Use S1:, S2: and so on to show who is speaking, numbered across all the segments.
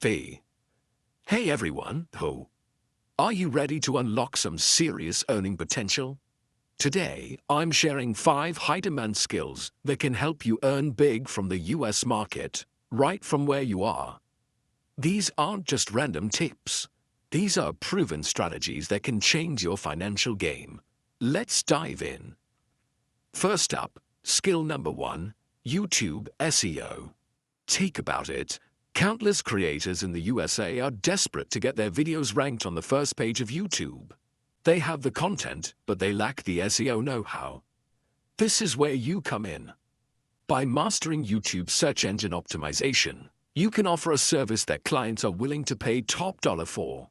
S1: V. Hey everyone, are you ready to unlock some serious earning potential? Today, I'm sharing 5 high-demand skills that can help you earn big from the US market, right from where you are. These aren't just random tips. These are proven strategies that can change your financial game. Let's dive in. First up, skill number 1, YouTube SEO. Think about it. Countless creators in the USA are desperate to get their videos ranked on the first page of YouTube. They have the content, but they lack the SEO know-how. This is where you come in. By mastering YouTube search engine optimization, you can offer a service that clients are willing to pay top dollar for.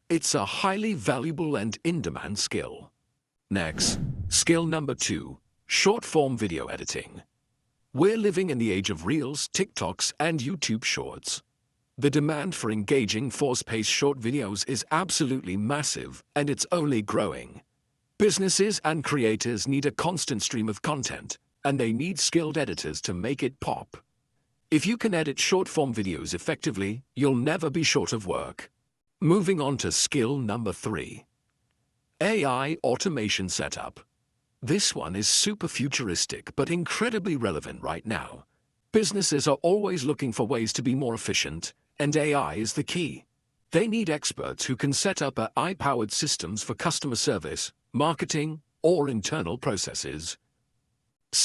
S1: It's a highly valuable and in-demand skill. Next, skill number 2, short-form video editing. We're living in the age of Reels, TikToks, and YouTube Shorts. The demand for engaging, fast-paced short videos is absolutely massive, and it's only growing. Businesses and creators need a constant stream of content, and they need skilled editors to make it pop. If you can edit short-form videos effectively, you'll never be short of work. Moving on to skill number 3. AI automation setup. This one is super futuristic but incredibly relevant right now. Businesses are always looking for ways to be more efficient, and AI is the key. They need experts who can set up AI-powered systems for customer service, marketing, or internal processes.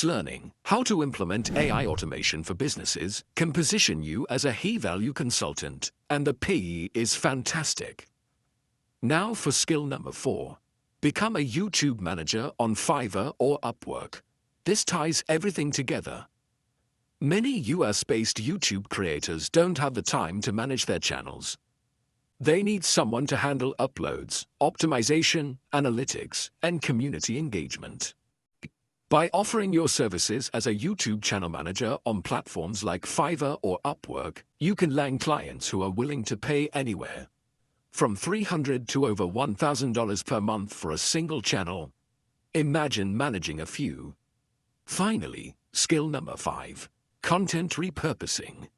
S1: Learning how to implement AI automation for businesses can position you as a high-value consultant, and the pay is fantastic. Now for skill number 4. Become a YouTube manager on Fiverr or Upwork. This ties everything together. Many US-based YouTube creators don't have the time to manage their channels. They need someone to handle uploads, optimization, analytics, and community engagement. By offering your services as a YouTube channel manager on platforms like Fiverr or Upwork, you can land clients who are willing to pay anywhere from $300 to over $1,000 per month for a single channel. Imagine managing a few. Finally, skill number 5, content repurposing.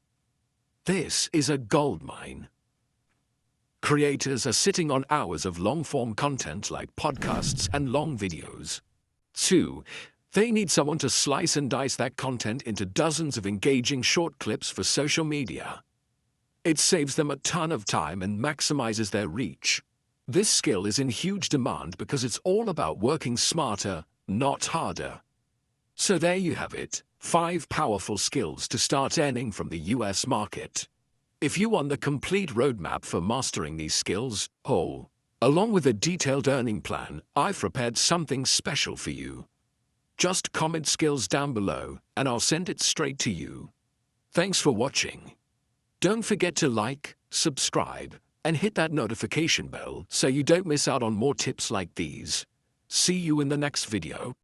S1: This is a goldmine. Creators are sitting on hours of long-form content like podcasts and long videos. 2. They need someone to slice and dice that content into dozens of engaging short clips for social media. It saves them a ton of time and maximizes their reach. This skill is in huge demand because it's all about working smarter, not harder. So there you have it, 5 powerful skills to start earning from the US market. If you want the complete roadmap for mastering these skills, along with a detailed earning plan, I've prepared something special for you. Just comment skills down below, and I'll send it straight to you. Thanks for watching. Don't forget to like, subscribe, and hit that notification bell so you don't miss out on more tips like these. See you in the next video.